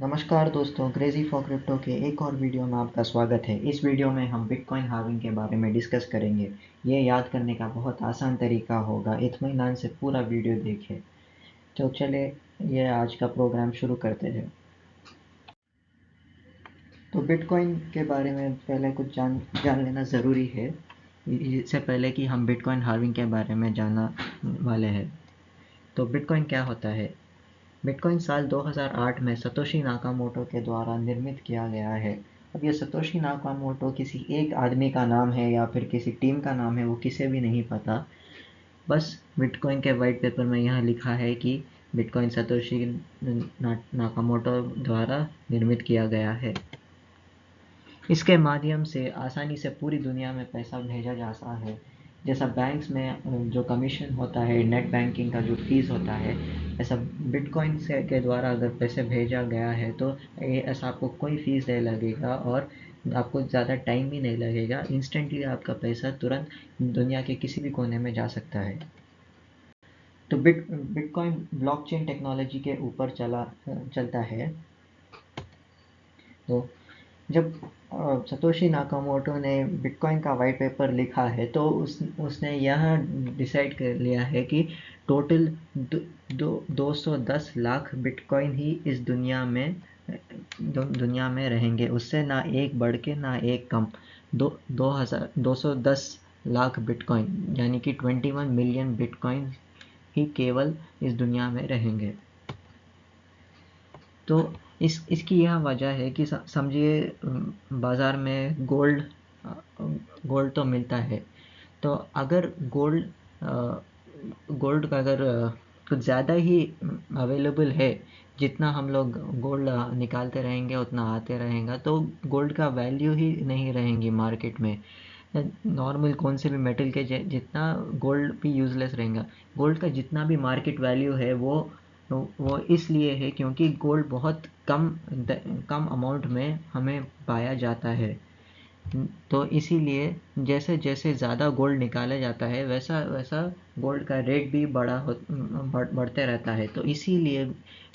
नमस्कार दोस्तों, crazy for crypto के एक और वीडियो में आपका स्वागत है। इस वीडियो में हम बिटकॉइन हार्विंग के बारे में डिस्कस करेंगे। ये याद करने का बहुत आसान तरीका होगा, इत्मीनान से पूरा वीडियो देखें। तो चले ये आज का प्रोग्राम शुरू करते हैं। तो बिटकॉइन के बारे में पहले कुछ जान लेना ज़रूरी है, इससे पहले कि हम बिटकॉइन हार्विंग के बारे में जानना वाले हैं। तो बिटकॉइन क्या होता है? बिटकॉइन साल 2008 में सतोशी नाकामोटो के द्वारा निर्मित किया गया है। अब ये सतोशी नाकामोटो किसी एक आदमी का नाम है या फिर किसी टीम का नाम है, वो किसे भी नहीं पता। बस बिटकॉइन के वाइट पेपर में यहाँ लिखा है कि बिटकॉइन सतोशी नाकामोटो द्वारा निर्मित किया गया है। इसके माध्यम से आसानी से पूरी दुनिया में पैसा भेजा जा सकता है। जैसा बैंक्स में जो कमीशन होता है, नेट बैंकिंग का जो फीस होता है, ऐसा बिटकॉइन से के द्वारा अगर पैसे भेजा गया है तो ऐसा आपको कोई फीस नहीं लगेगा और आपको ज़्यादा टाइम भी नहीं लगेगा। इंस्टेंटली आपका पैसा तुरंत दुनिया के किसी भी कोने में जा सकता है। तो बिटकॉइन ब्लॉकचेन टेक्नोलॉजी के ऊपर चलता है। तो जब सतोशी नाकामोटो ने बिटकॉइन का वाइट पेपर लिखा है तो उसने यह डिसाइड कर लिया है कि टोटल 210 लाख बिटकॉइन ही इस दुनिया में रहेंगे। उससे ना एक बढ़ के ना एक कम। 210 लाख बिटकॉइन यानी कि 21 मिलियन बिटकॉइन ही केवल इस दुनिया में रहेंगे। तो इसकी यह वजह है कि समझिए बाज़ार में गोल्ड तो मिलता है। तो अगर गोल्ड का अगर कुछ ज़्यादा ही अवेलेबल है, जितना हम लोग गोल्ड निकालते रहेंगे उतना आते रहेगा, तो गोल्ड का वैल्यू ही नहीं रहेंगी मार्केट में। नॉर्मल कौन से भी मेटल के जितना गोल्ड भी यूज़लेस रहेगा। गोल्ड का जितना भी मार्केट वैल्यू है वो इसलिए है क्योंकि गोल्ड बहुत कम अमाउंट में हमें पाया जाता है। तो इसीलिए जैसे जैसे ज़्यादा गोल्ड निकाला जाता है वैसा वैसा गोल्ड का रेट भी बढ़ते रहता है। तो इसीलिए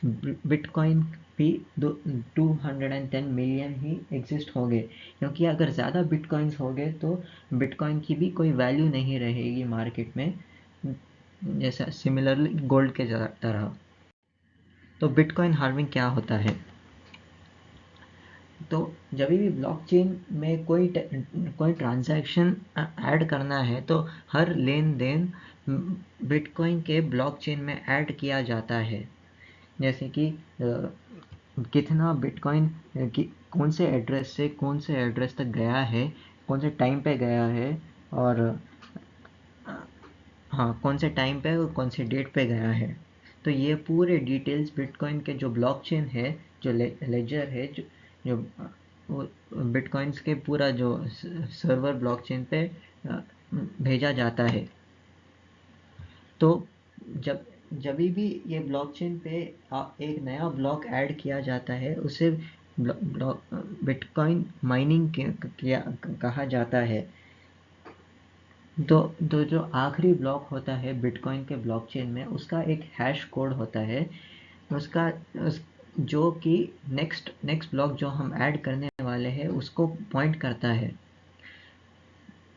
बिटकॉइन भी 210 मिलियन ही एग्जिस्ट होंगे, क्योंकि अगर ज़्यादा बिटकॉइंस होंगे तो बिटकॉइन की भी कोई वैल्यू नहीं रहेगी मार्केट में, जैसा सिमिलरली गोल्ड के तरह। तो बिटकॉइन हार्विंग क्या होता है? तो जब भी ब्लॉकचेन में कोई ट्रांजैक्शन ऐड करना है तो हर लेन देन बिटकॉइन के ब्लॉकचेन में ऐड किया जाता है। जैसे कि कितना बिटकॉइन कौन से एड्रेस से कौन से एड्रेस तक गया है, कौन से टाइम पे गया है, और हाँ, कौन से टाइम पे और कौन से डेट पे गया है। तो ये पूरे डिटेल्स बिटकॉइन के जो ब्लॉकचेन है, जो लेजर है, जो बिटकॉइंस के पूरा जो सर्वर ब्लॉकचेन पे भेजा जाता है। तो जब जब भी ये ब्लॉकचेन पे एक नया ब्लॉक ऐड किया जाता है, उसे बिटकॉइन माइनिंग कहा जाता है। तो जो आखिरी ब्लॉक होता है बिटकॉइन के ब्लॉकचेन में, उसका एक हैश कोड होता है। उसका जो कि नेक्स्ट ब्लॉक जो हम ऐड करने वाले हैं उसको पॉइंट करता है।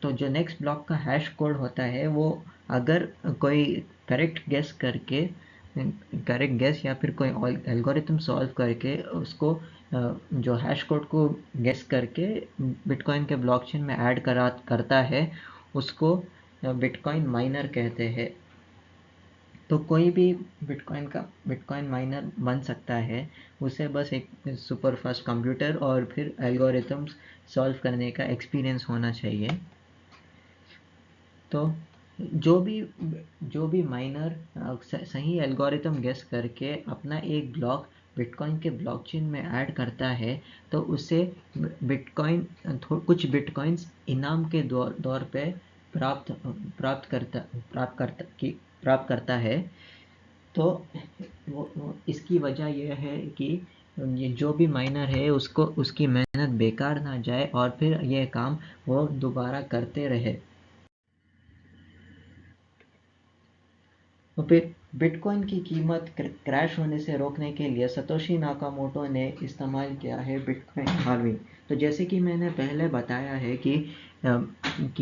तो जो नेक्स्ट ब्लॉक का हैश कोड होता है वो अगर कोई करेक्ट गेस या फिर कोई एल्गोरिथम सॉल्व करके उसको जो हैश कोड को गेस करके बिटकॉइन के ब्लॉकचेन में ऐड करता है, उसको बिटकॉइन माइनर कहते हैं। तो कोई भी बिटकॉइन माइनर बन सकता है। उसे बस एक सुपर फास्ट कंप्यूटर और फिर एल्गोरिथम्स सॉल्व करने का एक्सपीरियंस होना चाहिए। तो जो भी माइनर सही एल्गोरिथम गेस करके अपना एक ब्लॉक बिटकॉइन के ब्लॉकचेन में ऐड करता है, तो उसे बिटकॉइन कुछ बिटकॉइंस इनाम के दौर पे प्राप्त प्राप्त करता है। तो इसकी वजह यह है कि ये जो भी माइनर है उसको उसकी मेहनत बेकार ना जाए और फिर यह काम वो दोबारा करते रहे। तो फिर बिटकॉइन की कीमत क्रैश होने से रोकने के लिए सतोशी नाकामोटो ने इस्तेमाल किया है बिटकॉइन हार्विंग। तो जैसे कि मैंने पहले बताया है कि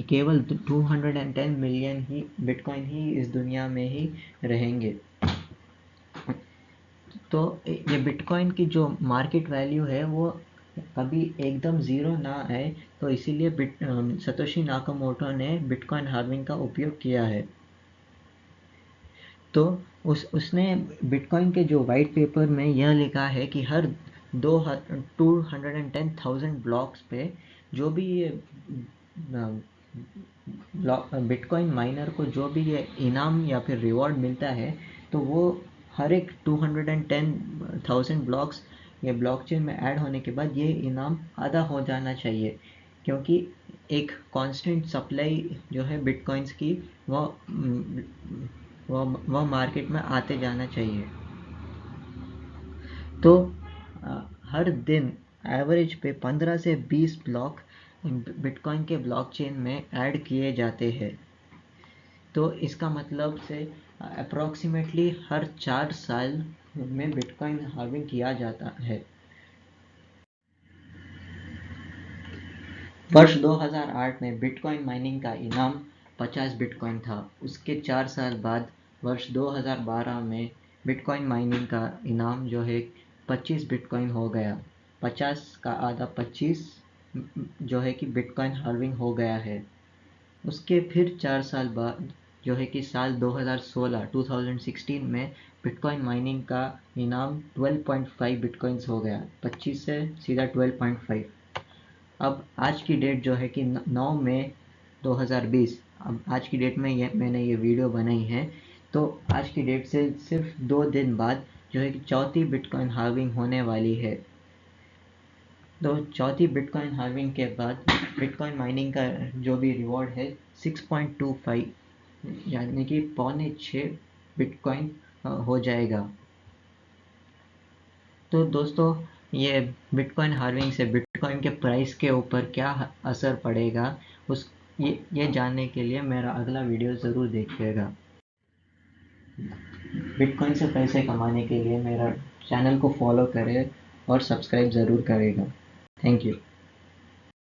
केवल 210 मिलियन ही बिटकॉइन ही इस दुनिया में ही रहेंगे। तो ये बिटकॉइन की जो मार्केट वैल्यू है वो कभी एकदम ज़ीरो ना आए, तो इसीलिए सतोशी नाकामोटो ने बिटकॉइन हार्विंग का उपयोग किया है। तो उसने बिटकॉइन के जो वाइट पेपर में यह लिखा है कि हर 210,000 ब्लॉक्स पे जो भी ये बिटकॉइन माइनर को जो भी ये इनाम या फिर रिवॉर्ड मिलता है, तो वो हर एक 210,000 ब्लॉक्स ये ब्लॉकचेन में ऐड होने के बाद ये इनाम आधा हो जाना चाहिए, क्योंकि एक कांस्टेंट सप्लाई जो है बिटकॉइंस की वो मार्केट में आते जाना चाहिए। तो हर दिन एवरेज पे 15 से 20 ब्लॉक बिटकॉइन के ब्लॉकचेन में ऐड किए जाते हैं। तो इसका मतलब से अप्रॉक्सीमेटली हर 4 साल में बिटकॉइन हार्विंग किया जाता है। वर्ष 2008 में बिटकॉइन माइनिंग का इनाम 50 बिटकॉइन था। उसके 4 साल बाद वर्ष 2012 में बिटकॉइन माइनिंग का इनाम जो है 25 बिटकॉइन हो गया। 50 का आधा 25 जो है कि बिटकॉइन हार्विंग हो गया है। उसके फिर 4 साल बाद जो है कि साल 2016 में बिटकॉइन माइनिंग का इनाम 12.5 बिटकॉइंस हो गया। 25 से सीधा 12.5। अब आज की डेट जो है कि 9 मई 2020, अब आज की डेट में मैंने ये वीडियो बनाई है, तो आज की डेट से सिर्फ 2 दिन बाद जो है कि चौथी बिटकॉइन हार्विंग होने वाली है। तो चौथी बिटकॉइन हार्विंग के बाद बिटकॉइन माइनिंग का जो भी रिवॉर्ड है 6.25 यानी कि 5.6 बिटकॉइन हो जाएगा। तो दोस्तों, ये बिटकॉइन हार्विंग से बिटकॉइन के प्राइस के ऊपर क्या असर पड़ेगा, ये जानने के लिए मेरा अगला वीडियो ज़रूर देखिएगा। बिटकॉइन से पैसे कमाने के लिए मेरा चैनल को फॉलो करें और सब्सक्राइब ज़रूर करेगा। Thank you.